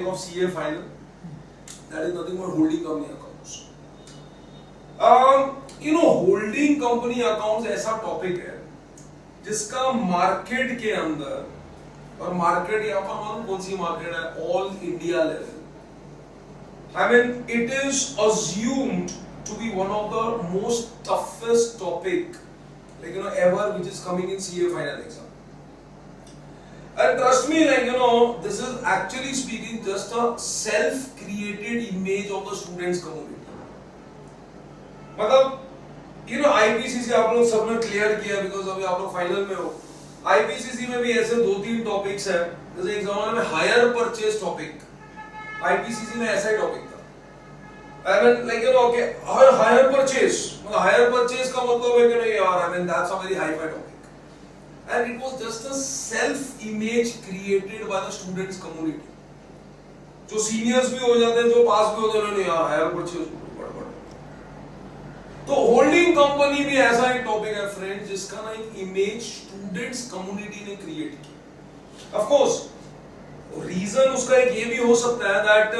of CA final, that is nothing but holding company accounts. Holding company accounts ऐसा topic है जिसका market के अंदर, और मार्केट यहाँ पर मालूम कौन सी मार्केट है, all India level. I mean, it is assumed to be one of the most toughest topic, ever, which is coming in CA final exam. And trust me, this is actually speaking just a self-created image of the students community. मतलब, IPCC आप लोग सबने clear किया because अभी आप लोग final में हो. IPCC में भी ऐसे 2-3 टॉपिक्स हैं, जैसे एक जमाने में हायर परचेज टॉपिक, IPCC में ऐसा ही टॉपिक था. I mean, okay, hire purchase, मतलब हायर परचेज का मतलब है कि नहीं यार, I mean that's a very high-fi topic. And it was just a self-image created by the students community. जो सीनियर्स भी हो जाते हैं, जो पास भी होते हैं, नहीं यार हायर परचेज बड़ा. तो होल्डिंग कंपनी भी ऐसा एक टॉपिक है फ्रेंड्स, जिसका ना एक इमेज स्टूडेंट्स कम्युनिटी ने क्रिएट की. ऑफ कोर्स रीजन उसका एक ये भी हो सकता है दैट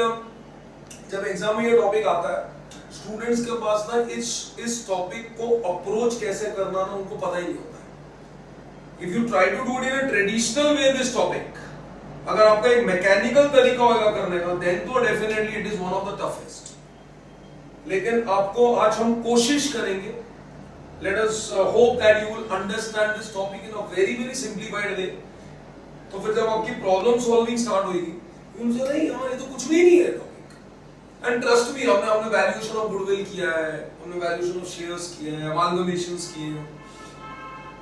जब एग्जाम में ये टॉपिक आता है, स्टूडेंट्स के पास ना इस टॉपिक को अप्रोच कैसे करना ना उनको पता ही नहीं होता. If you try to do it in a traditional way, this topic, अगर आपका एक मैकेनिकल तरीका होगा करने का, then तो definitely it is one of the toughest. लेकिन आपको आज हम कोशिश करेंगे. Let us hope that you will understand this topic in a very very simplified way. तो फिर जब आपकी प्रॉब्लम सॉल्विंग स्टार्ट होगी, उनसे नहीं यार ये तो कुछ भी नहीं है टॉपिक. एंड ट्रस्ट मी, हमने वैल्यूएशन ऑफ गुडविल किया है, हमने वैल्यूएशन ऑफ शेयर्स किए हैं, अमालगमेशंस किए हैं,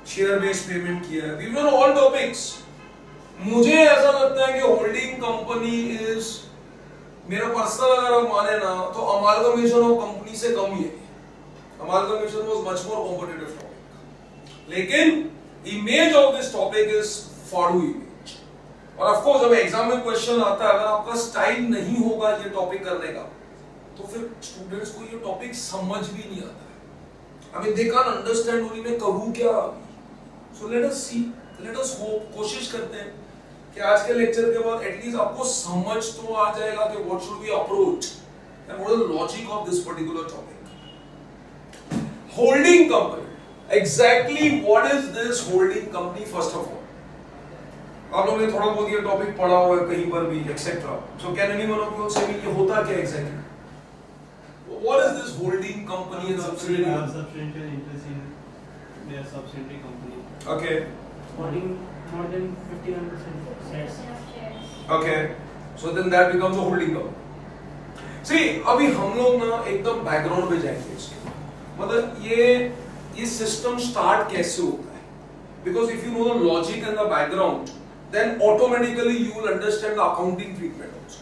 शेयर बेस्ड पेमेंट किया है. We done all topics. मुझे ऐसा लगता है कि होल्डिंग कंपनी इज, मेरा पर्सनल अगर आप माने ना, तो अमालगमेशन ऑफ कंपनी से कम ही है. Amalgamation was much more competitive topic, लेकिन image of this topic is फाड़ू इमेज. और ऑफ कोर्स जब एग्जाम में क्वेश्चन आता है, अगर आपका स्टाइल नहीं होगा ये टॉपिक करने का, तो फिर स्टूडेंट्स को ये टॉपिक समझ भी नहीं आता है. I mean they can understand only मैं करूं क्या. So let us see, let us hope, कोशिश करते हैं कि आज के लेक्चर के बाद एटलीस्ट आपको समझ तो आ जाएगा कि what should we approach and what is the logic of this particular topic. Holding company. Exactly what is this holding company first of all? आप लोगों ने थोड़ा बहुत ये टॉपिक पढ़ा हुआ है कहीं पर भी etc. So can anyone of you say me ये होता क्या exactly? What is this holding company and subsidiary? Substantial interest in their subsidiary company. Okay. Holding more than 51% shares. Okay. So then that becomes a holding company. See, अभी हम लोग ना एकदम background पे जाएंगे इसके. मतलब ये सिस्टम स्टार्ट कैसे होता है? Because if you know the logic and the background, then automatically you will understand the accounting treatment also.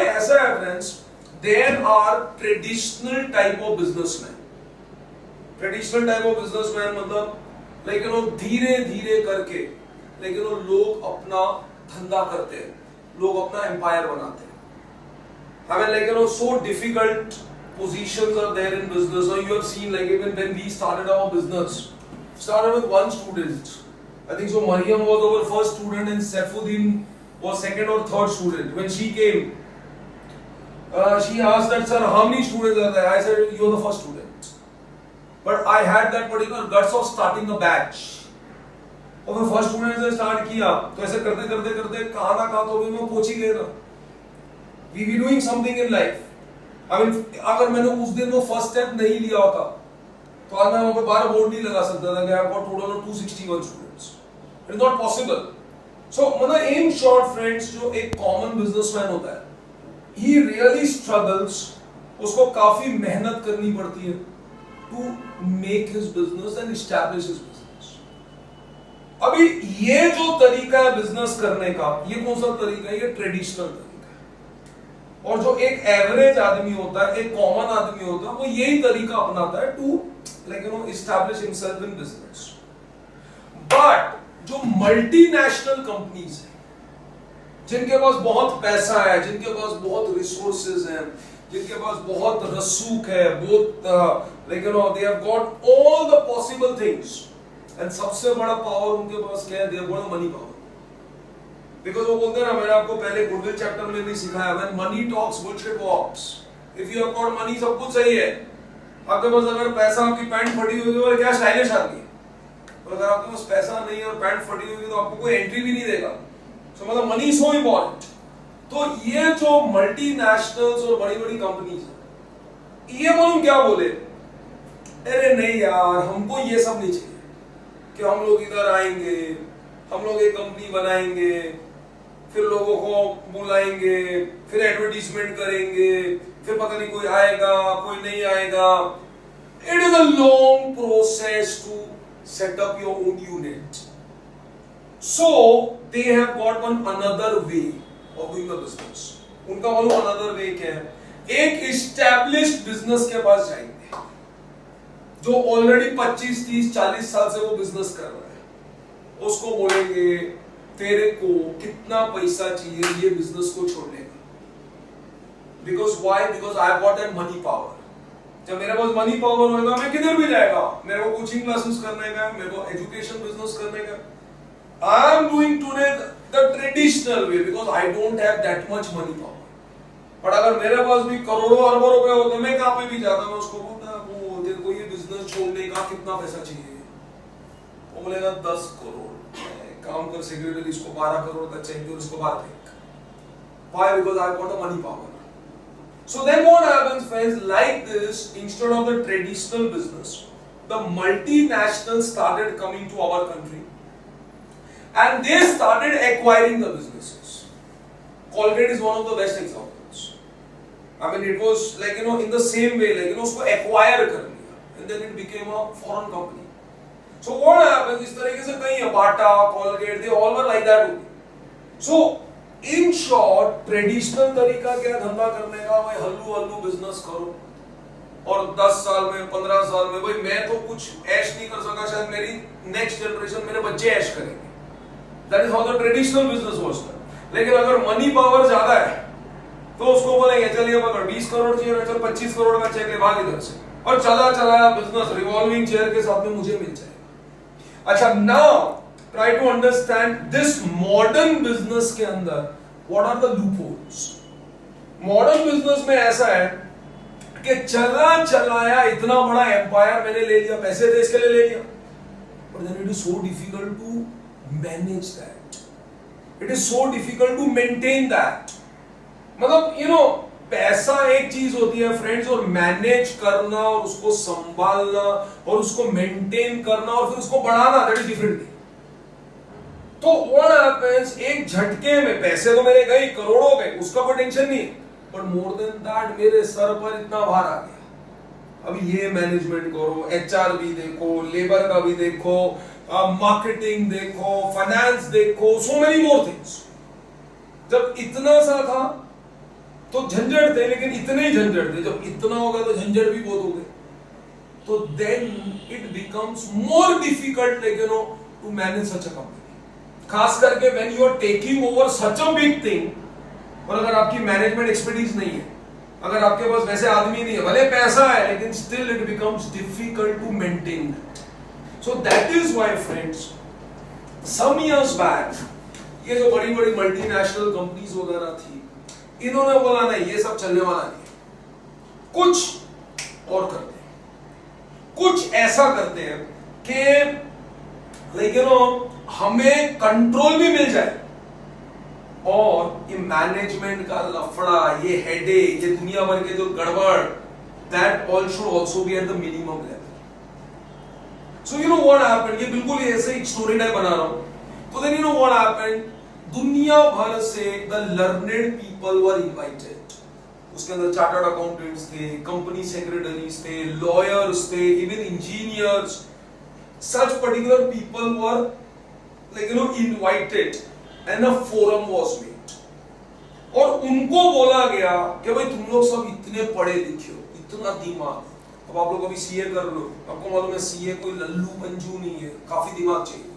ऐसा है friends, there are traditional type of businessmen. Traditional type of businessmen मतलब धीरे धीरे करके लोग अपना धंधा करते हैं, लोग अपना एम्पायर बनाते हैं. I mean, so difficult positions are there in business. Now you have seen even when we started our business, started with one student. I think so. Mariam was our first student and Saifuddin was second or third student. When she came, she asked that, sir, how many students are there? I said, you are the first student. But I had that particular guts of starting a batch. और मैं first student से start किया, तो ऐसे करते करते करते कहाँ ना कहाँ तो भी मैं पहुंच ही गया था. We be doing something in life. I mean, अगर मैंने उस दिन वो फर्स्ट स्टेप नहीं लिया होता, तो आज मैं वहाँ पे 12 बोर्ड नहीं लगा सकता था कि I have got total of 261 students. It is not possible. So मतलब in short friends, जो एक common businessman होता है, he really struggles. उसको काफी मेहनत करनी पड़ती है to make his business and establish his business. अभी ये जो तरीका है बिजनेस करने का, ये कौन सा तरीका है? ये ट्रेडिशनल तरीका है. और जो एक एवरेज आदमी होता है, एक कॉमन आदमी होता है, वो यही तरीका अपनाता है to establish himself in business. But जो मल्टीनेशनल कंपनीज है, जिनके पास बहुत पैसा है, जिनके पास बहुत रिसोर्सेज हैं, जिनके पास बहुत रसूख है, बहुत they have got all the possible things, and सबसे बड़ा पावर उनके पास क्या है? They have got money power. Because वो बोलते हैं ना, मैंने आपको पहले गुडविल चैप्टर में भी सिखाया, when money talks bullshit walks. If you have got money सब कुछ सही है, आपके पास अगर पैसा, आपकी पैंट फटी हुई है, क्या स्टाइलिश आदमी है, और अगर आपके पास पैसा नहीं है और पैंट फटी हुई है तो आपको कोई एंट्री भी नहीं देगा। सो मतलब मनी सो इंपॉर्टेंट। तो ये जो मल्टीनेशनल्स और बड़ी बड़ी कंपनीज है, ये मालूम क्या बोले, अरे नहीं यार हमको ये सब नहीं चाहिए कि हम लोग इधर आएंगे, हम लोग एक कंपनी बनाएंगे, फिर लोगों को बुलाएंगे, फिर एडवर्टीजमेंट करेंगे, फिर पता नहीं कोई आएगा कोई नहीं आएगा। It is a long process to set up your own unit. So they have got one another way of doing the business. उनका मालूम अनदर वे क्या है, एक एस्टैब्लिश्ड बिजनेस के पास जाएंगे जो ऑलरेडी 25, 30, 40 साल से वो बिजनेस कर रहा है, उसको बोलेंगे तेरे को कितना पैसा चाहिए ये बिजनेस को छोड़ने का। Because why, because I got that money power. जब मेरे पास मनी पावर होगा मैं किधर भी जाएगा, मेरे को कोचिंग क्लासेस करने का, मेरे को एजुकेशन बिजनेस करने का। I am doing today the traditional way because I don't have that much money power. But अगर मेरे पास भी करोड़ों अरबों रुपए होते, मैं कहां पे भी जाता, मैं उसको बोलता वो तेरे को ये बिजनेस छोड़ने का कितना पैसा चाहिए, वो बोलेगा 10 करोड़। काम कर सेक्रेटरी, इसको 12 करोड़ का चाहिए और इसको बाहर फेंक। Why? Because I got the money power. So then what happens, friends, like this, instead of the traditional business, the multinationals started coming to our country and they started acquiring the businesses. Colgate is one of the best examples. I mean, it was like, in the same way, like, उसको acquire कर लिया and then it became a foreign company. So what happens, इस तरीके से कई बाटा, Colgate, they all were like that only. So in short, traditional तरीका क्या धंधा करने का, भाई हल्लू बिजनेस करो और 10 साल में 15 साल में, भाई मैं तो कुछ ऐश नहीं कर सका, शायद मेरी नेक्स्ट जनरेशन, मेरे बच्चे ऐश करेंगे। That is how the traditional business was done. लेकिन अगर मनी पावर ज्यादा है तो उसको बोलेंगे चलिए पकड़ 20 करोड़ चाहिए ना, चल 25 करोड़ का चेक ले भाग इधर से, और चलाया बिजनेस रिवॉल्विंग चेयर के साथ में मुझे मिल जाएगा। अच्छा, now try to understand this modern business के अंदर what are the loopholes. Modern business में ऐसा है कि चलाया इतना बड़ा एम्पायर मैंने ले लिया, पैसे थे इसके लिए ले लिया, but then it is so difficult to manage that. It is so difficult to maintain that. मतलब पैसा एक चीज होती है फ्रेंड्स, और मैनेज करना और उसको संभालना और उसको मेंटेन करना और फिर उसको बढ़ाना, दैट इज डिफरेंट। तो व्हाट हैपेंस, एक झटके में पैसे तो मेरे गए, करोड़ों गए, उसका कोई टेंशन नहीं, बट मोर देन दैट मेरे सर पर इतना भार आ गया। अभी ये मैनेजमेंट करो, एचआर भी देखो, लेबर का भी देखो, मार्केटिंग देखो, फाइनेंस देखो, सो मेनी मोर थिंग्स। जब इतना सा था तो झंझट थे, लेकिन इतने ही झंझट थे, जब इतना हो गया तो झंझट भी बहुत हो गए। तो then it becomes more difficult to manage such a company, खास करके when you are taking over such a big thing. और अगर आपकी मैनेजमेंट एक्सपर्टीज नहीं है, अगर आपके पास वैसे आदमी नहीं है, भले पैसा है, लेकिन still it becomes difficult to maintain that. So that is why friends, some years back ये जो बड़ी बड़ी मल्टीनेशनल कंपनीज वगैरह थी, इन्होंने बोला नहीं ये सब चलने वाला नहीं, कुछ और करते हैं, कुछ ऐसा करते हैं कि हमें कंट्रोल भी मिल जाए और ये मैनेजमेंट का लफड़ा, ये हेडेक, ये दुनिया भर के जो गड़बड़, that all should also be at the minimum level. So what happened, ये बिल्कुल ऐसे एक स्टोरी टाइप बना रहा हूं। तो देन व्हाट हैपेंड, दुनिया भर से the learned people were invited. उसके अंदर चार्टर्ड अकाउंटेंट्स थे, कंपनी सेक्रेटरीज थे, लॉयर्स थे, even engineers, such particular people were invited and a forum was made। और उनको बोला गया कि भाई तुम लोग सब इतने पढ़े लिखे हो, इतना दिमाग, अब आप लोग अभी सीए कर लो, आपको मालूम है सीए कोई लल्लू मंजू नहीं है, काफी दिमाग चाहिए,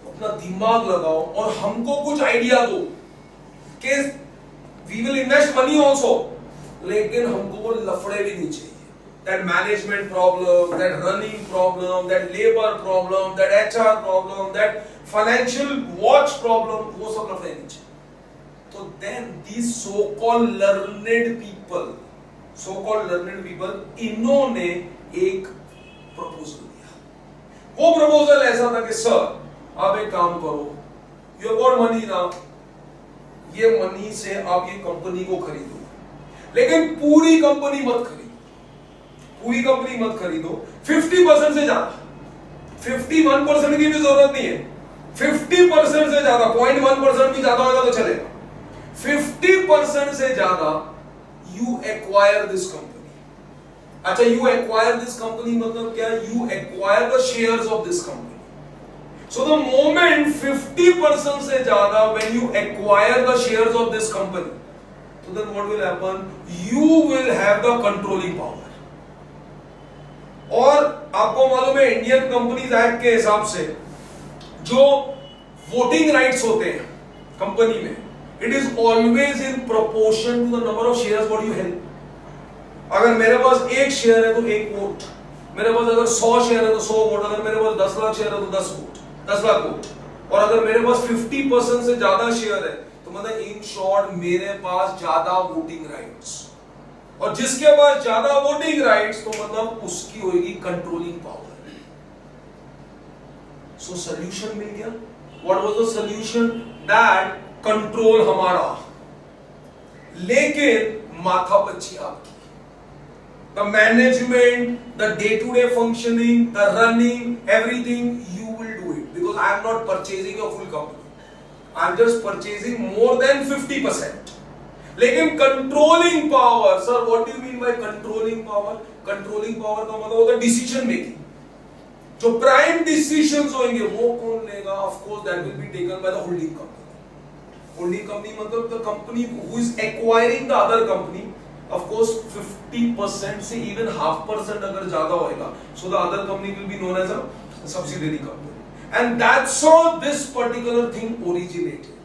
अपना दिमाग लगाओ और हमको कुछ आइडिया दो कि we will invest money also, लेकिन हमको वो लफड़े भी नहीं चाहिए, that management problem, that running problem, that labor problem, that HR problem, that financial watch problem, वो सब लफड़े नीचे. So then these so-called learned people, इन्होंने एक प्रपोजल दिया. वो प्रपोजल ऐसा था कि सर आप एक काम करो, you have got money now, ये मनी से आप ये कंपनी को खरीदो, लेकिन पूरी कंपनी मत खरीदो. 50% से ज्यादा, 51% की भी जरूरत नहीं है, 50% से ज्यादा, 0.1% भी ज्यादा होगा तो चलेगा. 50% से ज्यादा you acquire this company. अच्छा, you acquire this company मतलब क्या? You acquire the shares of this company. So the moment 50% से ज्यादा, when you acquire the shares of this company, so then what will happen? You will have the controlling power. और आपको मालूम है Indian companies act के हिसाब से जो वोटिंग राइट्स होते हैं कंपनी में, it is always in proportion to the number of shares what you held. अगर मेरे पास 1 शेयर है तो 1 वोट, मेरे पास अगर 100 शेयर है तो 100 वोट, अगर मेरे पास 10 लाख शेयर है तो 10 वोट, 10 लाख वोट. और अगर मेरे पास 50% से ज्यादा शेयर है तो मतलब इन शॉर्ट मेरे पास ज्यादा वोटिंग राइट्स. और जिसके पास ज्यादा वोटिंग राइट्स तो मतलब उसकी होगी कंट्रोलिंग पावर. सो सॉल्यूशन मिल गया. What was the solution? That control हमारा, लेकिन माथापच्ची आपकी. The management, the day to day functioning, the running, everything you will do it, because I am not purchasing a full company, I am just purchasing more than 50%. लेकिन controlling power, sir what do you mean by controlling power? Controlling power का मतलब होता है decision making. जो prime decisions होंगे वो कौन लेगा? Of course that will be taken by the holding company. Holding company मतलब the company who is acquiring the other company. Of course 50% से इवन 0.5% अगर ज्यादा होएगा, so the other company will be known as a subsidiary company. And that's how this particular thing originated.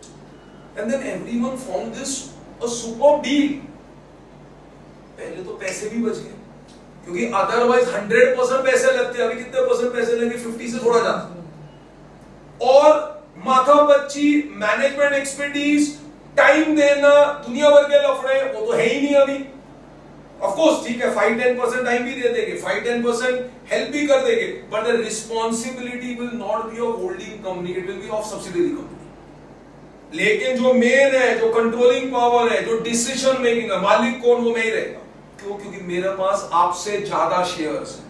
And then everyone found this a superb deal. पहले तो पैसे भी बच गए, क्योंकि अदरवाइज 100% पैसे लगते. अभी कितने परसेंट पैसे लगे? 50 से थोड़ा ज्यादा. और माथापच्ची, मैनेजमेंट एक्सपर्टीज, टाइम देना, दुनिया भर के लफड़े, वो तो है ही नहीं अभी. ऑफ कोर्स ठीक है, 5-10% टाइम भी दे देंगे, 5-10% हेल्प भी कर देंगे, but the responsibility will not be of holding company, it will be of subsidiary company. लेकिन जो मेन है, जो कंट्रोलिंग पावर है, जो डिसीजन मेकिंग है, मालिक कौन? वो मैं ही रहेगा. क्यों? क्योंकि मेरे पास आपसे ज्यादा शेयर्स हैं,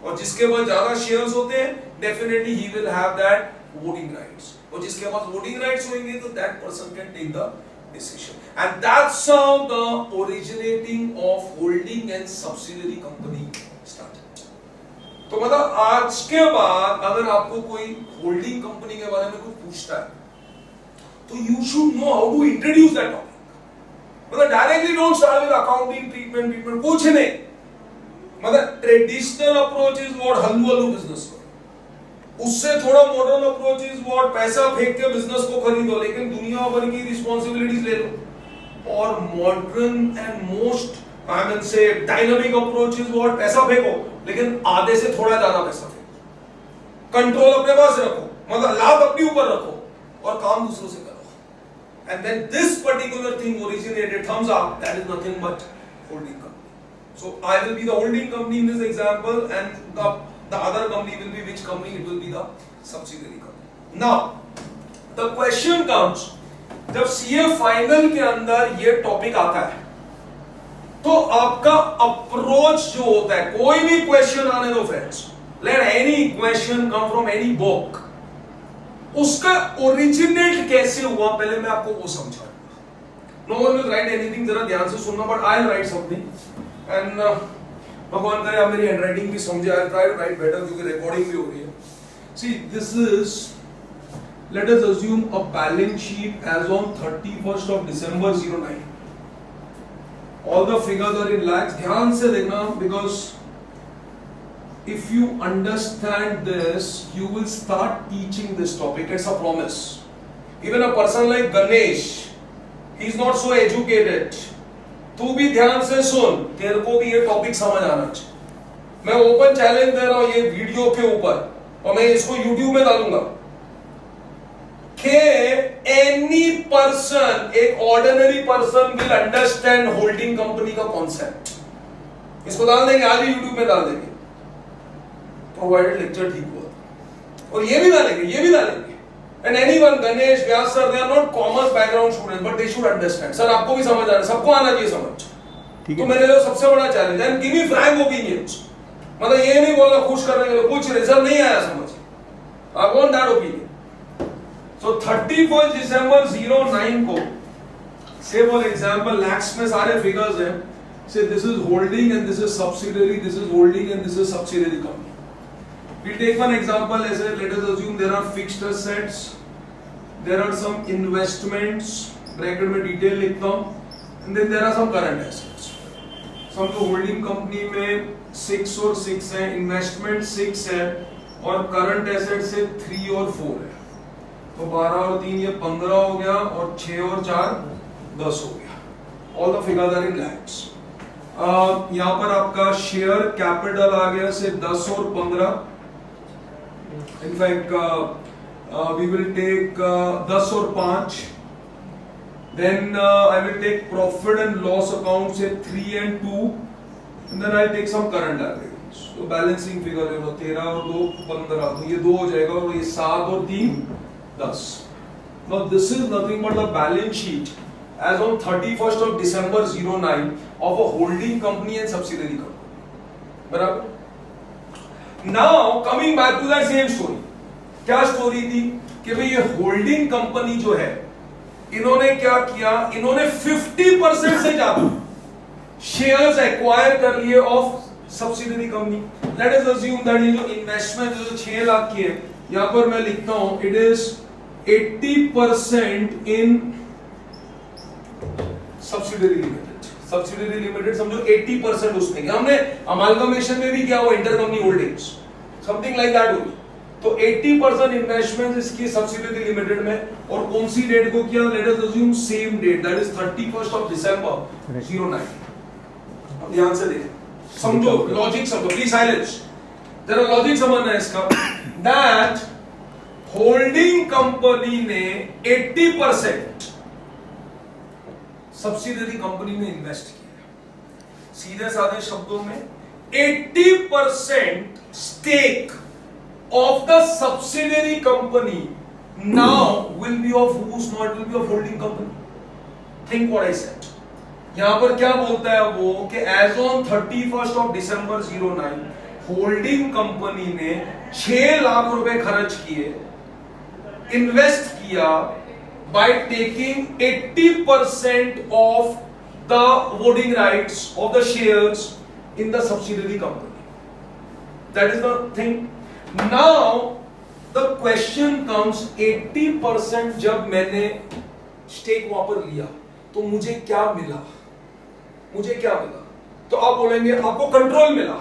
और जिसके पास ज्यादा शेयर्स होते हैं definitely he will have that voting rights. और जिसके पास वोटिंग राइट्स होंगे तो that person can take the decision. And that's how the originating of holding and subsidiary company started. तो मतलब आज के बाद अगर आपको कोई होल्डिंग कंपनी के बारे में कुछ पूछता है तो you should know how to introduce that topic. मतलब directly don't start with accounting treatment, कुछ नहीं. मतलब traditional approach is what हल्लू business करो. उससे थोड़ा modern approach is what पैसा फेंक के business को खरीदो, लेकिन दुनिया भर की responsibilities ले लो. और modern and most I mean say dynamic approach is what पैसा फेंको, लेकिन आधे से थोड़ा ज्यादा पैसा फेंको. कंट्रोल अपने पास रखो, मतलब लाभ अपने ऊपर रखो और काम दूसरों से करो. And then this particular thing originated, thumbs up, that is nothing but holding company. So I will be the holding company in this example, and the other company will be which company? It will be the subsidiary company. Now the question comes, जब CA final के अंदर ये topic आता है तो आपका approach जो होता है, कोई भी क्वेश्चन आने दो friends, let any question come from any book, उसका ओरिजिनेट कैसे हुआ पहले मैं आपको वो समझाऊंगा. No one will write anything, जरा ध्यान से सुनना, but I will write something. And भगवान करे आप मेरी हैंडराइटिंग भी समझे. I try to write better, क्योंकि रिकॉर्डिंग भी हो रही है. See this is, let us assume a balance sheet as on 31st of December 09. All the figures are in lakhs. ध्यान से देखना, because if you understand this, you will start teaching this topic. It's a promise. Even a person like Ganesh, he is not so educated. तू भी ध्यान से सुन, तेरे को भी ये टॉपिक समझ आना चाहिए। मैं ओपन चैलेंज दे रहा हूं ये वीडियो के ऊपर, और मैं इसको यूट्यूब में डालूंगा कि एनी पर्सन, एक ordinary person will understand holding company का कॉन्सेप्ट। इसको डाल देंगे, आज ही यूट्यूब में डाल देंगे, प्रोवाइडेड लेक्चर ठीक हुआ। और ये भी डालेंगे and anyone, Ganesh, Vyas sir, they are not commerce background student but they should understand. Sir आपको भी समझ आना, सबको आना चाहिए समझ। तो मेरे लिए सबसे बड़ा चैलेंज है, गिव मी फ्रैंक ओपिनियंस। मतलब ये नहीं बोलना खुश करने के लिए, कुछ रिजल्ट नहीं आया समझ, आई वांट दैट ओपिनियन। सो 31 दिसंबर 09 को से फॉर एग्जांपल लैक्स में सारे फिगर्स हैं, से this is holding and this is subsidiary, this is holding and this is subsidiary company. We take one example as a, let us assume there are fixed assets, there are some investments, bracket में detail लिखता हूं, and then there are some current assets. समझो holding company में 6 और 6 है, investment 6 है और current asset से 3 और 4 है, तो 12 और 3 ये 15 हो गया और 6 और 4 10 हो गया। All the figures are in lakhs. यहाँ पर आपका शेयर कैपिटल आ गया से 10 और 15। In fact, we will take 10 और 5. Then I will take profit and loss account से 3 and 2. And then I'll take some current liabilities. So balancing figure है 13 और 2 15, तो ये 2 हो जाएगा और ये 7 और 3 10. Now this is nothing but the balance sheet as on 31st of December 09 of a holding company and subsidiary company. बराबर? Now coming back to that same story, क्या स्टोरी थी कि भाई ये होल्डिंग कंपनी जो है, इन्होंने क्या किया, इन्होंने 50% से ज्यादा शेयर्स एक्वायर कर लिए of subsidiary company. Late us assume that ये जो इन्वेस्टमेंट जो 6 लाख की है, यहां पर मैं लिखता हूं it is 80% in subsidiary limited. Subsidiary limited समझो 80% उसमें, हमने अमालगमेशन में भी क्या हुआ, intercompany holdings something like that होगी। तो 80% इन्वेस्टमेंट इसकी सब्सिडियरी लिमिटेड में, और कौन सी डेट को किया, let us assume same date, that is 31st of December 09। अब ध्यान से देखें, समझो लॉजिक समझो, प्लीज साइलेंस, जरा लॉजिक समझना है इसका। दैट होल्डिंग कंपनी ने 80% सब्सिडियरी कंपनी में इन्वेस्ट किया। सीधे साधे शब्दों में 80% stake of the subsidiary company now will be of whose, not will be of holding company. Think what I said. यहां पर क्या बोलता है वो कि as on 31st of December 09 holding company ने 6 लाख रुपए खर्च किए, इन्वेस्ट किया by taking 80% of the voting rights of the shares in the subsidiary company. That is the thing. Now the question comes, 80% जब मैंने स्टेक वहां पर लिया तो मुझे क्या मिला, तो आप बोलेंगे आपको कंट्रोल मिला।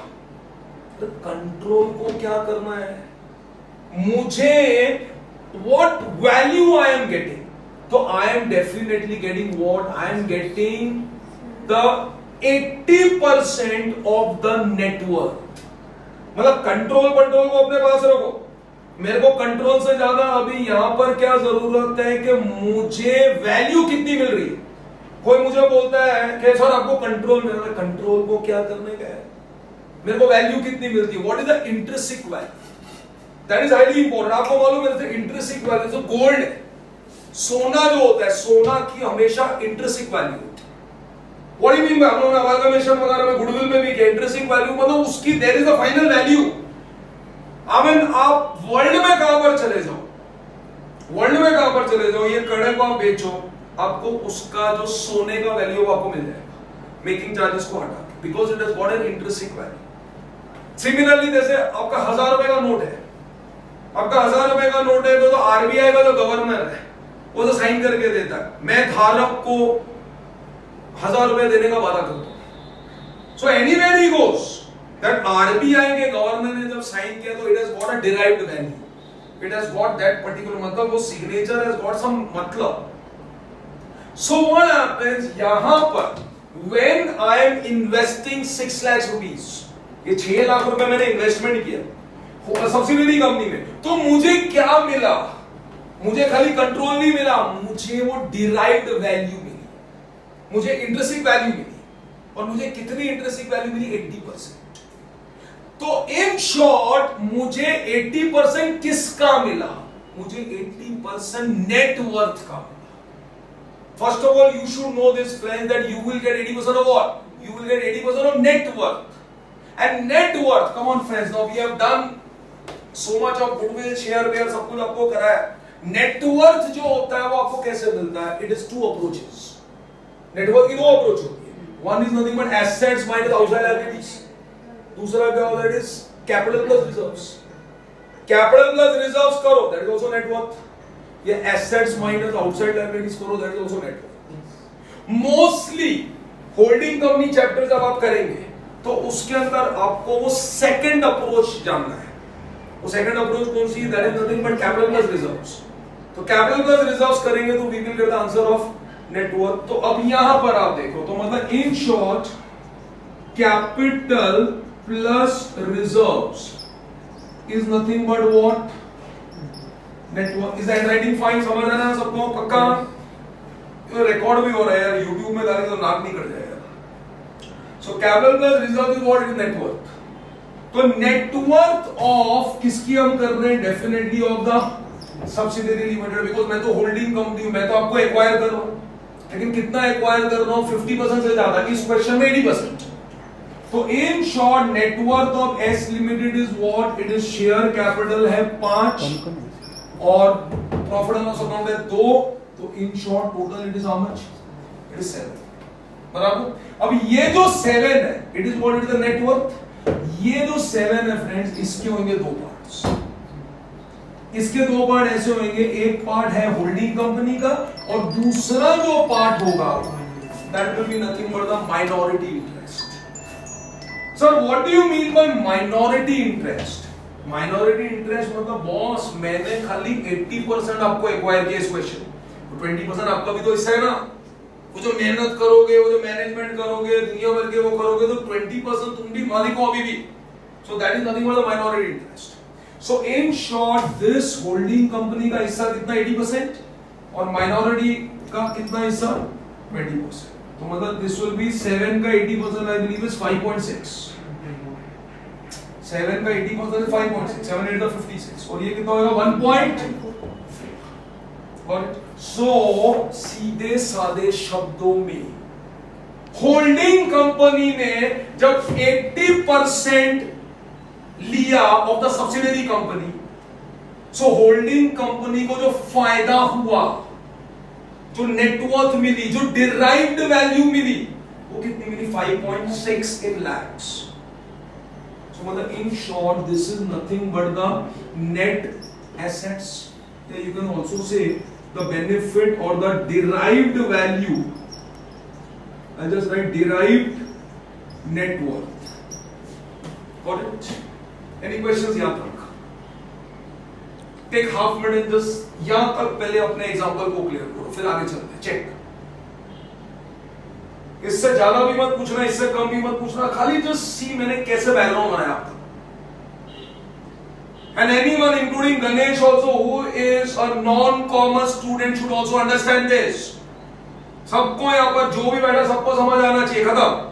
तो कंट्रोल को क्या करना है, मुझे what value I am getting, तो I am definitely getting what I am getting the 80% of the net worth। मतलब कंट्रोल को अपने पास रखो, मेरे को कंट्रोल से ज्यादा अभी यहां पर क्या जरूरत है कि मुझे वैल्यू कितनी मिल रही है। कोई मुझे बोलता है कि सर आपको कंट्रोल मिल रहा है, कंट्रोल को क्या करने का है, मेरे को वैल्यू कितनी मिलती है, what is the intrinsic value, that is highly important. आपको मालूम है इंट्रिंसिक वैल्यू जो गोल्ड है, सोना जो होता है, सोना की हमेशा इंट्रिंसिक वैल्यू होती है। What do you mean by, हम लोगों ने अमालगमेशन वगैरह में गुडविल में भी किया, इंट्रिंसिक वैल्यू मतलब उसकी there is a final value. I mean आप वर्ल्ड में कहां पर चले जाओ, ये कड़े को आप बेचो, आपको उसका जो सोने का वैल्यू आपको मिल जाएगा, मेकिंग चार्जेस को हटा के, because it has got an intrinsic value. Similarly जैसे आपका 1000 रुपए का नोट है, तो आरबीआई का जो गवर्नर है वो तो साइन करके देता है, मैं धारक को 1000 रुपए देने का वादा करता हूं। So anywhere he goes, that RBI के गवर्नर ने जब साइन किया तो it has got a derived value, it has got that particular, मतलब वो सिग्नेचर हैज गॉट सम मतलब। सो व्हाट हैपेंस, यहां पर When I am investing 6 lakhs rupees, ये 6 लाख रुपए मैंने इन्वेस्टमेंट किया सब्सिडरी कंपनी में, तो मुझे क्या मिला? मुझे खाली कंट्रोल नहीं मिला, मुझे वो डिराइव्ड वैल्यू मिली, मुझे इंट्रिंसिक वैल्यू मिली। और मुझे कितनी इंट्रिंसिक वैल्यू मिली? 80%। तो इन शॉर्ट मुझे 80% किसका मिला? मुझे 80% नेट वर्थ का मिला। First of all, you should know this, friends, that you will get 80% of what? You will get 80% of net worth. And net worth, come on friends, now we have done so much of goodwill, share, सब कुछ आपको कराया। Net worth जो होता है वो आपको कैसे मिलता है? It is 2 approaches. Net worth की 2 approach होती है। One is nothing but assets minus outside liabilities. दूसरा क्या होता है? It is capital plus reserves. Capital plus reserves करो, that is also net worth. ये assets minus outside liabilities करो, that is also net worth. Mostly holding company chapter जब आप करेंगे तो उसके अंदर आपको वो second approach जानना है। वो second approach कौन सी? That is nothing but capital plus reserves. तो capital plus reserves करेंगे तो we will get the answer of net worth. तो अब यहां पर आप देखो, तो मतलब in short capital plus reserves is nothing but what? Net worth. Is that writing fine? समझ रहे ना सबको? पक्का? रिकॉर्ड भी हो रहा है यार, YouTube में डालेंगे तो नाक नहीं कट जाएगा। So capital plus reserve is what? Is net worth. तो net worth of किसकी हम कर रहे हैं? Definitely of the subsidiary limited, because मैं तो holding company हूं, मैं तो आपको acquire कर रहा हूं, लेकिन कितना acquire कर रहा हूं? 50% से ज्यादा, इस क्वेश्चन में 80%। तो in short net worth of S limited is what? It is share capital है 5 और profit and loss account है 2, तो in short total it is how much? It is 7। बराबर? अब ये जो 7 है, it is what? It is the net worth। ये जो 7 है फ्रेंड्स, इसके होंगे 2 पार्ट्स। इसके 2 पार्ट ऐसे होंगे, एक पार्ट है होल्डिंग कंपनी का और दूसरा जो पार्ट होगा that will be nothing but the minority interest. Sir, what do you mean by minority interest? Minority interest मतलब बॉस मैंने खाली 80% आपको एक्वायर किया इस क्वेश्चन, 20% आपका भी तो हिस्सा है ना। वो जो मेहनत करोगे, वो जो मैनेजमेंट करोगे, दुनिया भर के वो करोगे, तो 20% तुम भी मालिक हो अभी भी। So that is nothing but the minority interest. So in short, this holding company का हिस्सा कितना? 80% और minority का कितना हिस्सा? 20%। तो मतलब this will be 7 का 80% I believe is 5.6। 7 का 80% 5.6, 7 8 का 56 और ये कितना होगा? 1.2। So सीधे सादे शब्दों में होल्डिंग कंपनी ने जब 80% लिया of the subsidiary company, so holding company को जो फायदा हुआ, जो नेटवर्थ मिली, जो डिराइव्ड वैल्यू मिली, वो कितनी मिली? 5.6 in lakhs। So मतलब in short this is nothing but the net assets. Yeah, you can also say the benefit or the derived value. I'll just write derived net worth. Got it? Any questions यहाँ तक? Take half minute just यहाँ तक पहले अपने example को clear करो, फिर आगे चलते हैं। चेक। इससे ज्यादा भी मत पूछना, इससे कम भी मत पूछना, खाली जस्ट सी मैंने कैसे बैकग्राउंड बनाया आपका। And anyone including Ganesh also who is a non-commerce student should also understand this. सबको यहाँ पर जो भी बैठा सबको समझ आना चाहिए। खत्म।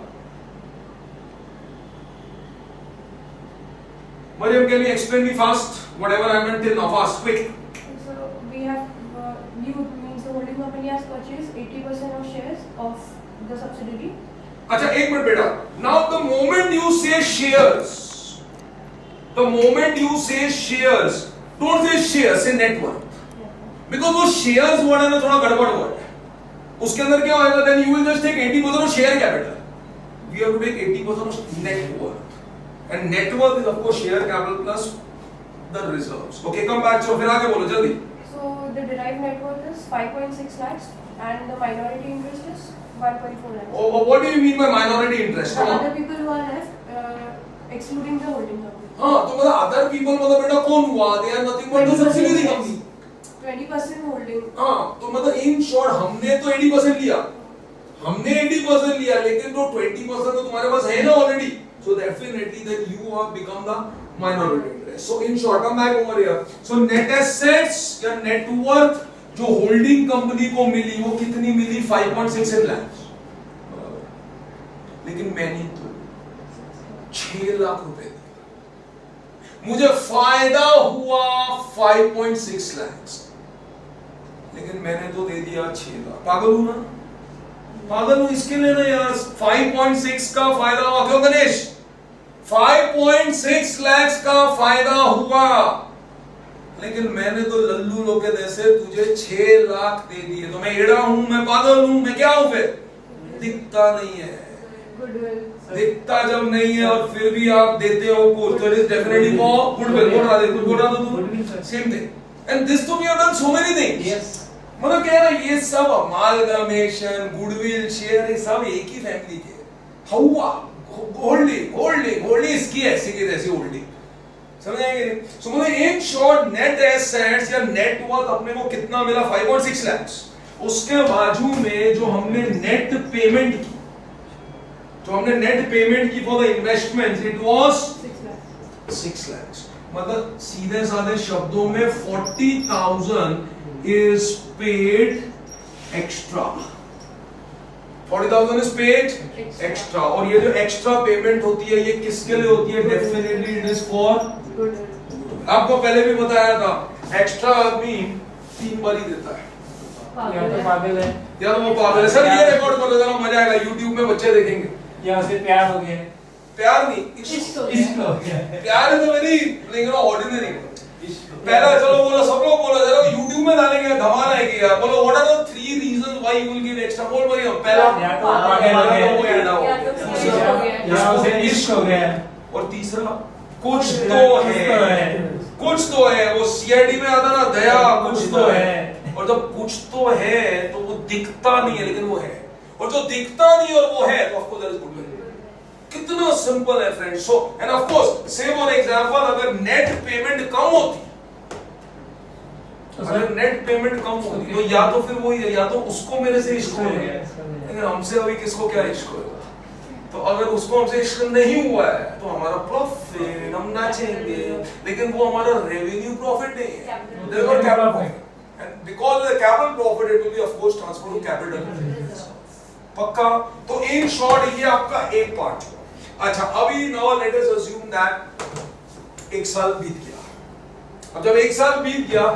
Mariam, can you explain me fast whatever I have done till now? Fast, quick. So we have new means the holding company has purchased 80% of shares of the subsidiary. अच्छा एक मिनट बेटा। Now the moment you say shares, the moment you say shares, don't say shares, say net worth. Because वो shares word है ना थोड़ा गड़बड़ word है। उसके अंदर क्या होगा? Then you will just take 80% of share capital. We have to take 80% of net worth. And net worth is of course share capital plus the reserves. Okay, come back. So फिर आगे बोलो जल्दी. So the derived net worth is 5.6 lakhs and the minority interest is 1.4 lakhs. Oh, what do you mean by minority interest? The other people who are left, excluding the holding company. हाँ, तो मतलब other people मतलब बेटा कौन हुआ? They are nothing but the subsidiary company. 20% holding. हाँ, तो मतलब in short हमने तो 80% लिया, हमने 80% लिया, लेकिन तो 20% तो तुम्हारे पास है ना already, so definitely then you have become the minority interest. So in short, come back over here. So net assets या net worth जो होल्डिंग कंपनी को मिली वो कितनी मिली? 5.6 लाख, लेकिन मैंने तो 6 लाख रुपए दिए, मुझे फायदा हुआ 5.6 लाख, लेकिन मैंने तो दे दिया 6 लाख। पागल हूं ना? पागल हूं इसके लिए ना यार। 5.6 का फायदा हुआ, क्यों गणेश? 5.6 लाख का फायदा हुआ, लेकिन मैंने तो लल्लू लोग के जैसे तुझे 6 लाख दे दिए। तो मैं एड़ा हूं, मैं पागल हूं, मैं क्या हूं फिर? दिखता नहीं है। दिखता जब नहीं है और फिर भी आप देते हो कुछ, तो it is definitely for goodwill. बोल रहा था तू? Same thing. And this too we have done so many things. Yes. मतलब कह रहा ये सब अमालगमेशन, गुडविल, शेयर, ये सब एक ही फैमिली के। हुआ होल्डिंग इसकी ऐसी की तैसी होल्डिंग, समझ आएंगे? सो मतलब इन शॉर्ट नेट एसेट्स या नेट वर्थ अपने को कितना मिला? 5.6 लाख। उसके बाजू में जो हमने नेट पेमेंट की, for the investment, it was 6 lakh. मतलब सीधे साधे शब्दों में 40,000 is paid extra. 40,000 is paid extra. और ये जो एक्स्ट्रा पेमेंट होती है ये किसके लिए होती है? डेफिनेटली इट इज फॉर, आपको पहले भी बताया था, एक्स्ट्रा आदमी 3 बार ही देता है। या तो पागल है, या तो वो पागल है। सर ये रिकॉर्ड कर लो जरा, मजा आएगा, यूट्यूब में बच्चे देखेंगे। या उसे प्यार हो गया है। प्यार नहीं, इश्क हो गया है। प्यार है तो वेरी ऑर्डिनरी। पहला चलो बोलो, सब लोग बोलो जरा, यूट्यूब में डालेंगे धमाल आएगी यार। बोलो what are the 3 reasons why you will give extra? बोल भाई। पहला या तो पागल हो गया, वो एड़ा हो या गया, तो या उसे इश्क हो गया, और तीसरा कुछ तो है। वो सीआईडी में आता ना, दया कुछ तो है। और जब कुछ तो है तो वो दिखता नहीं है, लेकिन वो है। और जो दिखता नहीं और वो है, तो of course that is goodwill. कितना सिंपल है friends. So end of course same for example, अगर नेट पेमेंट कम होती, अगर नेट पेमेंट कम होती तो या तो फिर वही है, या तो उसको मेरे से इश्क हो गया, लेकिन हमसे अभी किसको क्या इश्क होगा? तो अगर उसको हमसे इश्क नहीं हुआ है तो हमारा प्रॉफिट, हम नाचेंगे, लेकिन वो हमारा रेवेन्यू प्रॉफिट नहीं है, there capital profit. And because the capital profit it will be of course transfer to capital. पक्का? तो इन शॉर्ट ये आपका एक पार्ट हुआ। अच्छा, अभी now let us assume that 1 साल बीत गया। अब जब 1 साल बीत गया,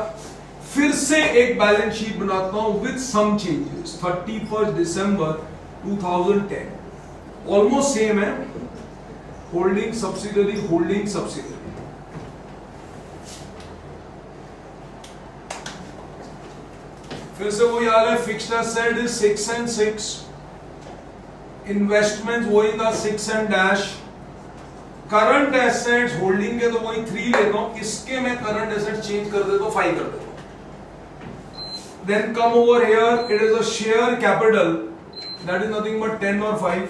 फिर से एक बैलेंस शीट बनाता हूं with some changes. 31 December 2010 almost same है, होल्डिंग सब्सिडरी। फिर से वही हाल है, fixed asset is 6 and 6, investment वही था 6 and dash, current assets holding के तो वही 3 लेता हूं, इसके मैं करंट एसेट चेंज कर देता हूं, 5 कर देता हूं। Then come over here, it is a share capital, that is nothing but 10 or 5.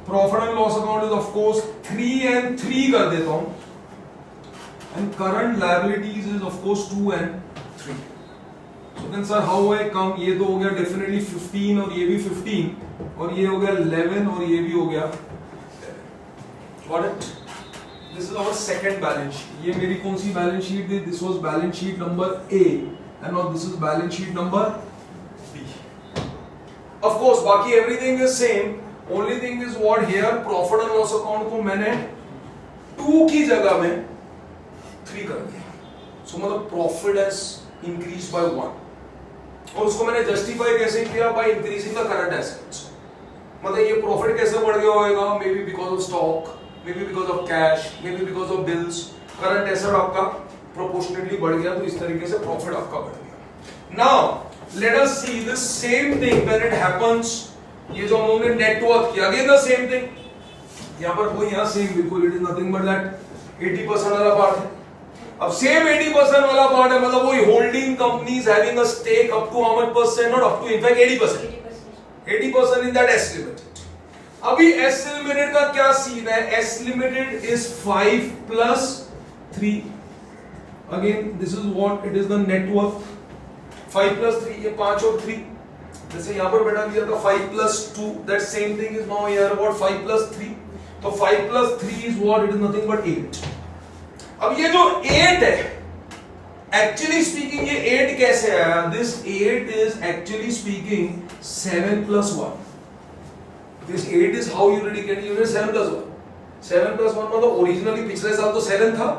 Profit and loss account is of course 3 and 3 कर देता हूं, and current liabilities is of course 2 and 3. So then sir how I come, ये तो हो गया definitely 15 और ये भी 15 और ये हो गया 11 और ये भी हो गया 11. Got it? This is our second balance sheet. ये मेरी कौन सी balance sheet थी? This was balance sheet number A. And now this is balance sheet number B. Of course, बाकी everything is same. Only thing is what here, profit and loss account को मैंने 2 की जगह में 3 कर दिया. So मतलब profit has increased by 1. और उसको मैंने justify कैसे किया? By increasing the current assets. मतलब ये profit कैसे बढ़ गया होगा? Maybe because of stock, maybe because of cash, maybe because of bills. Current asset आपका प्रोपोर्शनेटली बढ़ गया, तो इस तरीके से प्रॉफिट आपका बढ़ गया। Now let us see the same thing when it happens. ये जो हम लोगों ने नेट वर्थ किया, अगेन द सेम थिंग। यहां पर कोई यहां सेम बिल्कुल, it is nothing but that 80% वाला पार्ट है। अब सेम 80% वाला पार्ट है, मतलब वही holding companies having a stake up to how much percent, not up to, in fact 80% in that S limited. अभी एस लिमिटेड का क्या सीन है? S limited is 5 plus 3. Again, this is what it is, the net worth. 5 plus 3, ये 5 और 3, जैसे यहाँ पर बेटा लिया था 5 plus 2, that same thing is now here what 5 plus 3. तो 5 plus 3 is what? It is nothing but 8. अब ये जो 8 है, actually speaking ये 8 कैसे आया? This 8 is actually speaking 7 plus 1. This 8 is how you really get it 7 plus 1. 7 plus 1 मतलब originally पिछले साल तो 7 था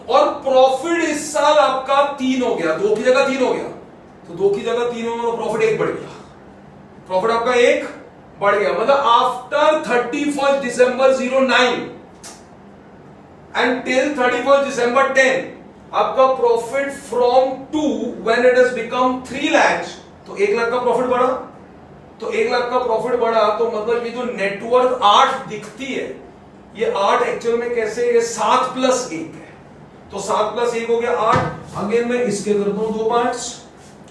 और प्रॉफिट इस साल आपका 3 हो गया, 2 की जगह 3 हो गया, तो 2 की जगह 3 हो गया, प्रॉफिट 1 बढ़ गया, प्रॉफिट आपका 1 बढ़ गया, मतलब after 31st December 09 and till 31st December 10 आपका profit from 2 when it has become 3 lakhs, तो 1 लाख का प्रॉफिट बढ़ा, तो 1 लाख का प्रॉफिट बढ़ा, तो मतलब ये जो नेटवर्थ 8 दिखती है, ये 8 एक्चुअल में कैसे, ये 7 plus 1 है, तो 7 plus 1 हो गया 8। अगेन मैं इसके करता हूं 2 पार्ट्स,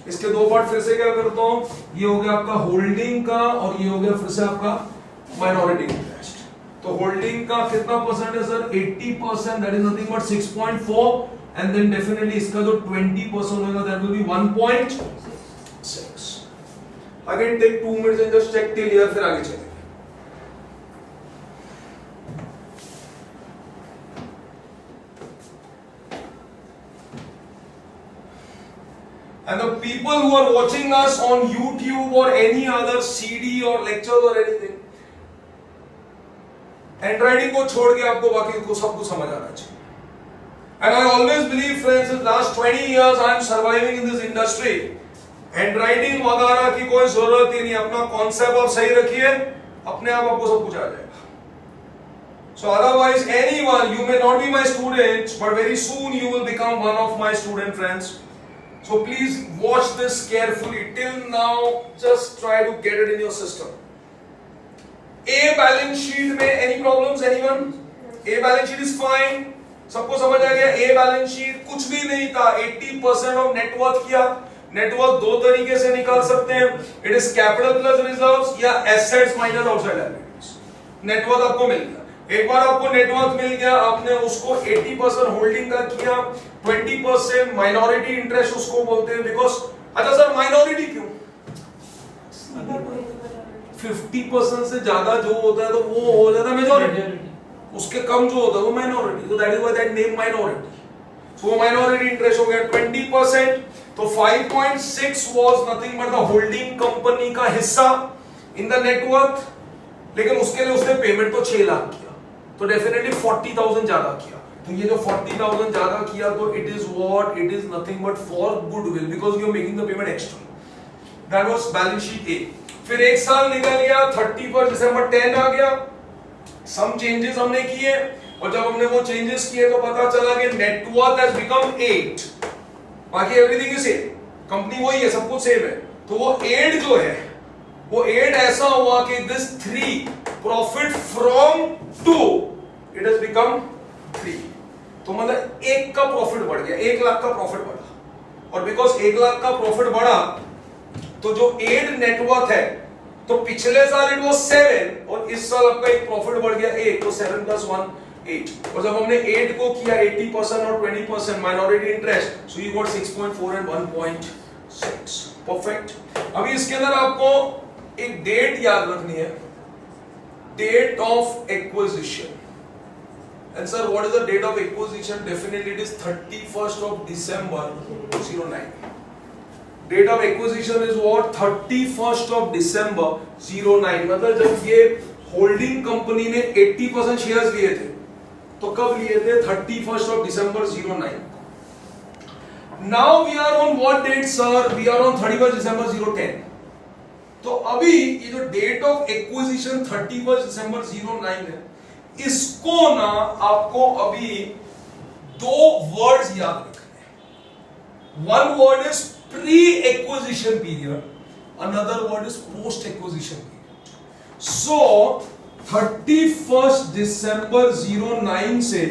इसके 2 पार्ट फिर से क्या करता हूं, ये हो गया आपका होल्डिंग का और ये हो गया फिर से आपका माइनॉरिटी इंटरेस्ट। तो होल्डिंग का कितना परसेंट है sir, 80%, that is nothing but 6.4, and then definitely इसका जो 20% होगा that will be 1.6। Again take 2 minutes and just check till here, फिर आगे चलेंगे। And the people who are watching us on YouTube or any other CD or lectures or anything, handwriting को छोड़ के आपको बाकी को सब कुछ समझ आना चाहिए। And I always believe, friends, in last 20 years I am surviving in this industry. Handwriting वगैरह की कोई जरूरत ही नहीं, अपना कॉन्सेप्ट आप सही रखिए, अपने आप आपको सब कुछ आ जाएगा। So otherwise, anyone, you may not be my student, but very soon you will become one of my student friends. So please watch this carefully. Till now, just try to get it in your system. A balance sheet में any problems? Anyone? A balance sheet is fine. सबको समझ आ गया? A balance sheet कुछ भी नहीं था. 80% of net worth किया. Net worth दो तरीके से निकाल सकते हैं. It is capital plus reserves या assets minus outside liabilities. Net worth आपको मिल गया. एक बार आपको नेटवर्थ मिल गया, आपने उसको 80% होल्डिंग का किया, 20% माइनॉरिटी इंटरेस्ट उसको बोलते हैं, बिकॉज अच्छा सर माइनॉरिटी क्यों? 50% से ज्यादा जो होता है तो वो हो जाता है मेजॉरिटी, उसके कम जो होता है वो माइनॉरिटी, तो that is why that name minority. So minority interest हो गया 20%, तो 5.6 was nothing but the holding company का हिस्सा इन द नेटवर्थ, लेकिन उसके लिए उसने पेमेंट तो 6 लाख किया, तो डेफिनेटली 40,000 ज्यादा किया, तो ये जो 40,000 ज्यादा किया तो it is what, it is nothing but for goodwill, because you are making the payment extra. That was balance sheet ए। फिर एक साल निकल गया, 31 दिसंबर 10 आ गया, सम चेंजेस हमने किए, और जब हमने वो चेंजेस किए तो पता चला कि नेटवर्थ हैज बिकम 8, बाकी एवरीथिंग इज सेम, कंपनी वही है, सब कुछ सेम है, तो वो 8 जो है वो 8 ऐसा हुआ कि this 3 profit from 2 it has become 3, तो मतलब 1 का प्रॉफिट बढ़ गया, 1 लाख का प्रॉफिट बढ़ा, और बिकॉज 1 लाख का प्रॉफिट बढ़ा तो जो 8 नेटवर्थ है, तो पिछले साल इट वाज 7 और इस साल आपका एक प्रॉफिट बढ़ गया 1, तो 7 + 1 8, और जब हमने 8 को किया 80% और 20% minority interest, so you got 6.4 and 1.6, perfect. अभी इसके अंदर आपको एक डेट याद रखनी है, date of acquisition, and sir what is the date of acquisition? Definitely it is 31st of December 09। Date of acquisition is what? 31st of December 09, मतलब जब ये होल्डिंग कंपनी ने 80% शेयर्स लिए थे, तो कब लिए थे? 31st of December 09। Now we are on what date sir? We are on 31st December 010। तो अभी ये जो date of acquisition 31st December 09 है, इसको ना आपको अभी 2 वर्ड्स याद रखने हैं। One word is pre acquisition period, another word is post acquisition period. So 31st December 09 से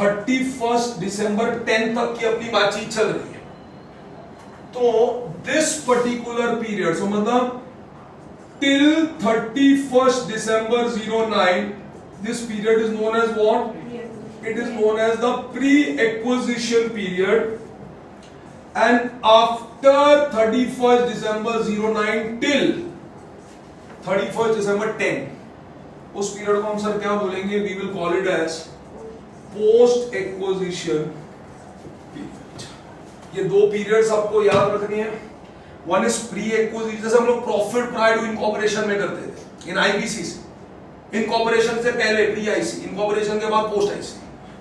31st December 10 तक की अपनी बातचीत चल रही है, तो दिस पर्टिकुलर पीरियड, सो मतलब till 31st December 09, this period is known as what? It is known as the pre-acquisition period, and after 31st December 09 till 31st December 10, उस पीरियड को हम सर क्या बोलेंगे? We will call it as post acquisition period. ये दो periods आपको याद रखनी है। वन इज प्री एक्विजिशन, जैसे हम लोग प्रॉफिट प्रायर टू इनकॉर्पोरेशन में करते थे इन आईबीसीसी, इनकॉर्पोरेशन से पहले प्री आईसी, इनकॉर्पोरेशन के बाद पोस्ट आईसी।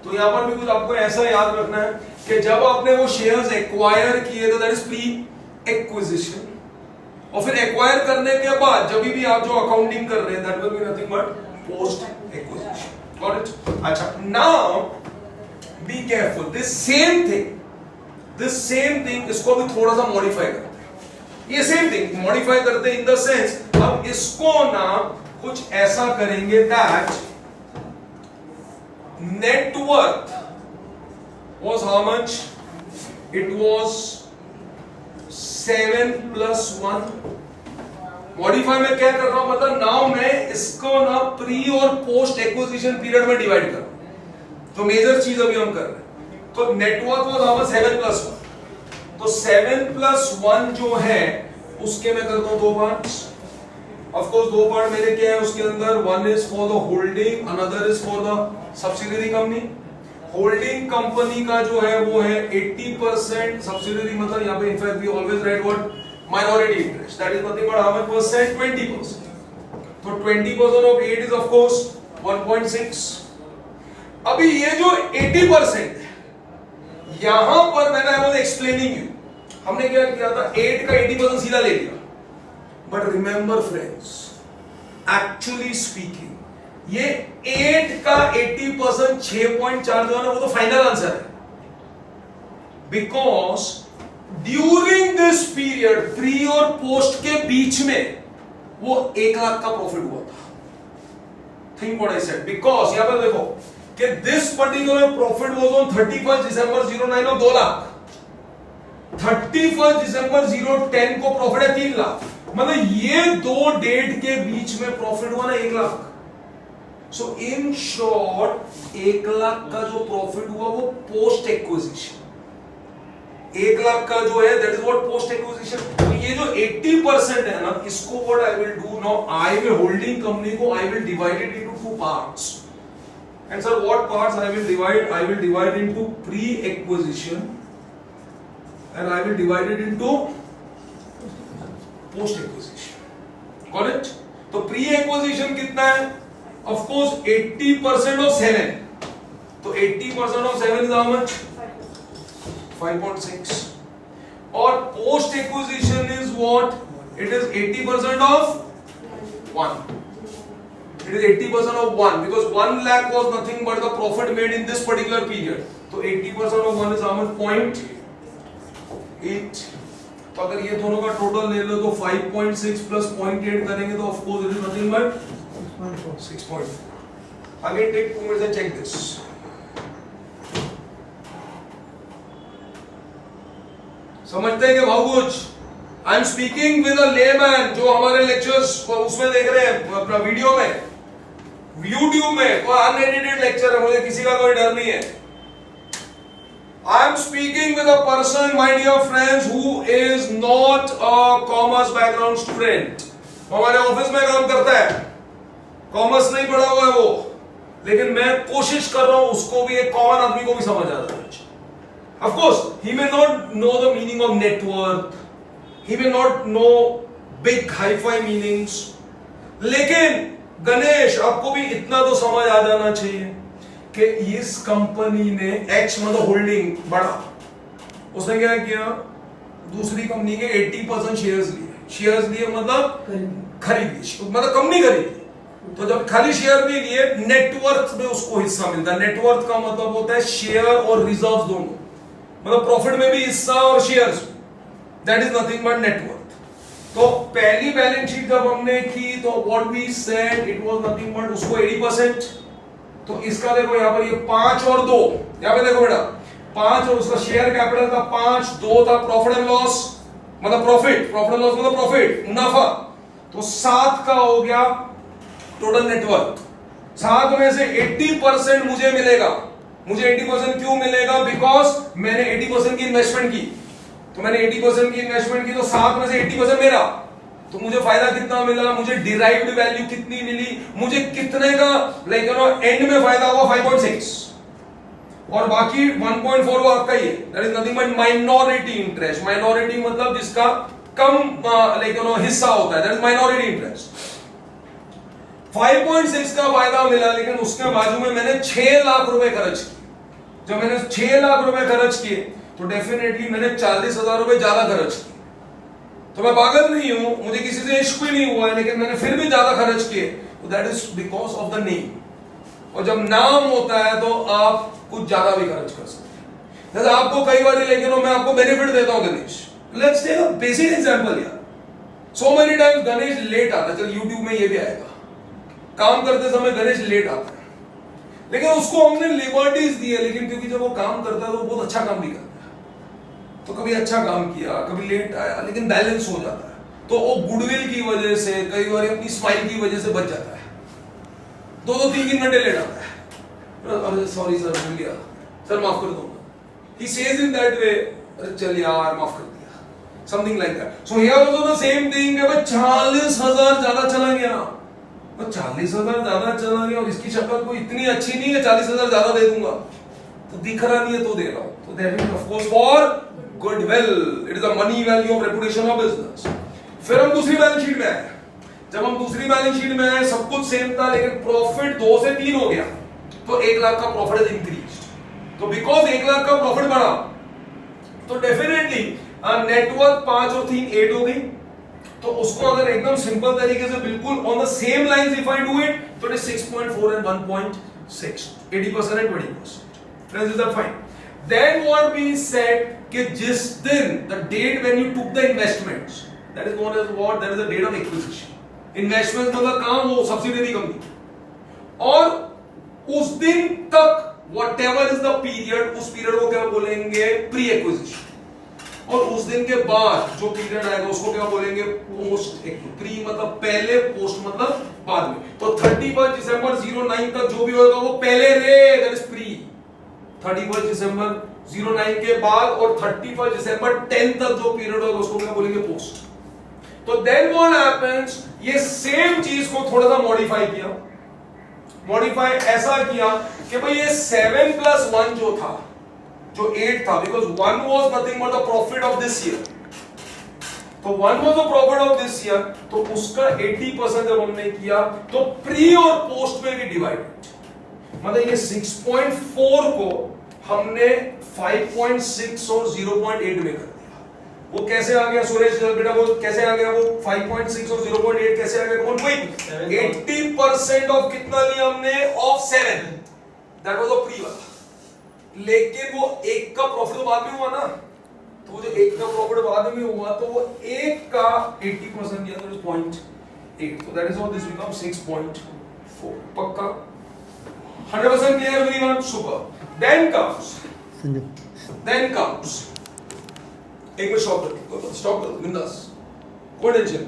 तो यहां पर भी कुछ आपको ऐसा याद रखना है कि जब आपने वो शेयर्स एक्वायर किए तो दैट इज प्री एक्विजिशन, और फिर एक्वायर करने के बाद जब भी आप जो अकाउंटिंग कर रहे हैं that will be nothing but post acquisition. Got it? अच्छा, now be careful, this same thing इसको भी थोड़ा सा मॉडिफाई करते हैं। ये सेम थिंग मॉडिफाई करते हैं इन द सेंस, अब इसको ना कुछ ऐसा करेंगे that net worth was how much? It was 7 plus 1. Modify में क्या कर रहा हूं, मतलब नाउ मैं इसको ना प्री और पोस्ट एक्विजिशन पीरियड में डिवाइड कर रहा हूं। तो मेजर चीज अभी हम कर रहे हैं। तो network was how much? 7 plus 1। तो 7 plus 1 जो है उसके मैं करता हूं दो पार्ट्स। ऑफ कोर्स दो पार्ट मेरे क्या है उसके अंदर, one is for the holding, another is for the subsidiary company. Holding company का जो है वो है 80%, सब्सिडियरी मतलब यहां पे in fact we always write what? Minority interest, that is nothing but how much percent? 20%। तो 20% ऑफ 8 इज ऑफ कोर्स 1.6। अभी ये जो 80% है यहां पर मैंने आई वाज एक्सप्लेनिंग यू, हमने क्या किया था 8 का 80% सीधा ले लिया। But remember friends, actually speaking ये 8 का 80% 6.4 जो है ना वो तो फाइनल आंसर है, because during this period pre और पोस्ट के बीच में वो 1 लाख का प्रॉफिट हुआ था। Think what I said, because यहां पर देखो कि this particular profit was on 31st December 09 और 2 लाख, 31st December 010 को प्रॉफिट है 3 लाख, मतलब ये दो डेट के बीच में प्रॉफिट हुआ ना 1 लाख। सो इन शॉर्ट 1 लाख का जो प्रॉफिट हुआ वो पोस्ट एक्विजिशन, 1 लाख का जो है that is what? Post acquisition. तो ये जो 80% है ना, इसको what I will do now, I will holding company को I will divide it into 2 parts. And sir what parts I will divide? I will divide into pre acquisition and I will divide it into post acquisition. Got it? तो pre acquisition कितना है? Of course 80% of 7, तो 80% of 7 is how much? 5.6। और post acquisition is what? It is 80% of 1। It is 80% of 1 because 1 lakh was nothing but the profit made in this particular period. तो 80% of 1 is how much? 0.8। तो अगर ये दोनों का total ले लो तो 5.6 plus 0.8 करेंगे तो of course it is nothing but 6.4। Again take 2 minutes and check this। समझते हैं कि भाव कुछ? I am speaking with a layman जो हमारे लेक्चर्स उसमें देख रहे हैं अपना वीडियो में, यूट्यूब में कोई अनएडिटेड लेक्चर है, मुझे किसी का कोई डर नहीं है। I am speaking with a person, my dear friends, who is not a commerce background student। वो हमारे ऑफिस में काम करता है, कॉमर्स नहीं पढ़ा हुआ है वो, लेकिन मैं कोशिश कर रहा हूं उसको भी, एक कॉमन आदमी को भी समझ आ जाए। Of course, he may not know the meaning of net worth, he may not know big hi-fi meanings, लेकिन गणेश आपको भी इतना तो समझ आ जाना चाहिए कि इस कंपनी ने X मतलब होल्डिंग बढ़ा, उसने क्या किया? दूसरी कंपनी के 80% शेयर्स लिए। शेयर्स लिए मतलब खरीद लिए, मतलब कंपनी खरीदी। तो जब खाली शेयर नहीं लिए, नेटवर्थ में उसको हिस्सा मिलता है। नेटवर्थ का मतलब होता है शेयर और रिजर्व दोनों, मतलब प्रॉफिट में भी हिस्सा और shares, that is nothing but net worth. तो पहली बैलेंस शीट जब हमने की तो what we said, it was nothing but उसको 80%। तो इसका देखो यहाँ पर ये 5 और 2, यहाँ पे देखो बेटा 5 और उसका शेयर कैपिटल का 5, 2 था प्रॉफिट एंड लॉस मतलब प्रॉफिट, प्रॉफिट एंड लॉस मतलब प्रॉफिट मुनाफा, तो 7 का हो गया टोटल नेटवर्थ। 7 में से 80% मुझे मिलेगा। मुझे 80% क्यों मिलेगा? बिकॉज मैंने 80% की इन्वेस्टमेंट की। तो मैंने 80% की इन्वेस्टमेंट की, तो 7 में से 80% मेरा, तो मुझे फायदा कितना मिला, मुझे डिराइव्ड वैल्यू कितनी मिली, मुझे कितने का एंड में फायदा हुआ 5.6, और बाकी 1.4 वो आपका ही है, that is nothing but minority interest. Minority मतलब जिसका कम हिस्सा होता है, दैट इज माइनॉरिटी इंटरेस्ट। 5.6 का फायदा मिला, लेकिन उसके बाजू में मैंने 6 लाख रुपए खर्च किए। जब मैंने 6 लाख रुपए खर्च किए तो डेफिनेटली मैंने 40,000 रुपए ज्यादा खर्च किए। तो मैं पागल नहीं हूं, मुझे किसी से इश्क भी नहीं हुआ है, लेकिन मैंने फिर भी ज्यादा खर्च किए, तो that is because of the name. और जब नाम होता है तो आप कुछ ज्यादा भी खर्च कर सकते हैं। जैसे आपको कई बार, लेकिन मैं आपको बेनिफिट देता हूं Ganesh, let's take a basic example यार। So many times Ganesh late आता है, चल यूट्यूब में ये भी आएगा, काम करते समय गणेश लेट आता है, लेकिन उसको हमने लिबर्टीज दी है, लेकिन क्योंकि जब वो काम करता है तो वो बहुत अच्छा काम भी करता है। तो कभी अच्छा काम किया, कभी लेट आया, लेकिन बैलेंस हो जाता है। तो वो गुडविल की वजह से, कई बार अपनी स्माइल की वजह से बच जाता है। 2-2, 3-3 घंटे लेट आता है, अरे सॉरी सर, भूल गया सर, माफ कर दूंगा। He says in that way, अरे चल यार माफ कर दिया, something like that. So here also the same thing है, भाई 40,000 ज्यादा चला गया, तो 40,000 ज्यादा चला गया, और इसकी शक्ल कोई इतनी अच्छी नहीं है 40,000 ज्यादा दे दूंगा, तो दिख रहा नहीं है तो दे रहा हूं, तो that is of course for goodwill, it is the money value of reputation of business. फिर हम दूसरी बैलेंस शीट में आए। जब हम दूसरी बैलेंस शीट में आए, सब कुछ सेम था, लेकिन प्रॉफिट 2 से 3 हो गया, तो 1 लाख का प्रॉफिट इज इंक्रीज्ड। तो बिकॉज 1 लाख का प्रॉफिट बढ़ा, तो डेफिनेटली नेटवर्क 5 और 3 8 हो गई। तो उसको अगर एकदम सिंपल तरीके से बिल्कुल on the same lines if I do it, तो it is 6.4 and 1.6, 80% and 20%। Friends, is that fine? Then what we said कि जिस दिन, the date when you took the investments, that is known as what? That is the date of acquisition. Investments मतलब काम, वो subsidiary company, और उस दिन तक whatever is the period, उस पीरियड को क्या बोलेंगे? Pre acquisition. और उस दिन के बाद जो पीरियड आएगा उसको क्या बोलेंगे? पोस्ट। प्री मतलब पहले, पोस्ट मतलब बाद में। तो 31 दिसंबर 09 तक जो भी होगा वो पहले रे, दैट इज प्री। 31 दिसंबर 09 के बाद और 31 दिसंबर 10 तक जो पीरियड होगा उसको क्या बोलेंगे? पोस्ट। तो देन व्हाट हैपेंस, ये सेम चीज को थोड़ा सा मॉडिफाई किया। मॉडिफाई ऐसा किया कि भाई ये 7 + 1 जो था, जो 8 था, because 1 was nothing but the profit of this year, तो 1 was the profit of this year, तो उसका 80% जब हमने किया तो प्री और पोस्ट में भी डिवाइडेड, मतलब ये 6.4 को हमने 5.6 और 0.8 में कर दिया। वो कैसे आ गया सुरेश बेटा, वो कैसे आ गया? वो 5.6 और 0.8 कैसे आ गया? कौन कोई? 80% ऑफ कितना लिया हमने? Of 7, that was the pre वाला। लेकिन वो 1 का प्रॉफिट बाद में हुआ ना, तो वो जो 1 का प्रॉफिट बाद में हुआ, तो वो 1 का 80% दिया, तो 0.8, तो that is how this become 6.4। पक्का? 100% clear everyone? Super. Then comes एक मिनट स्टॉप कर, बिंदास, कोई टेंशन।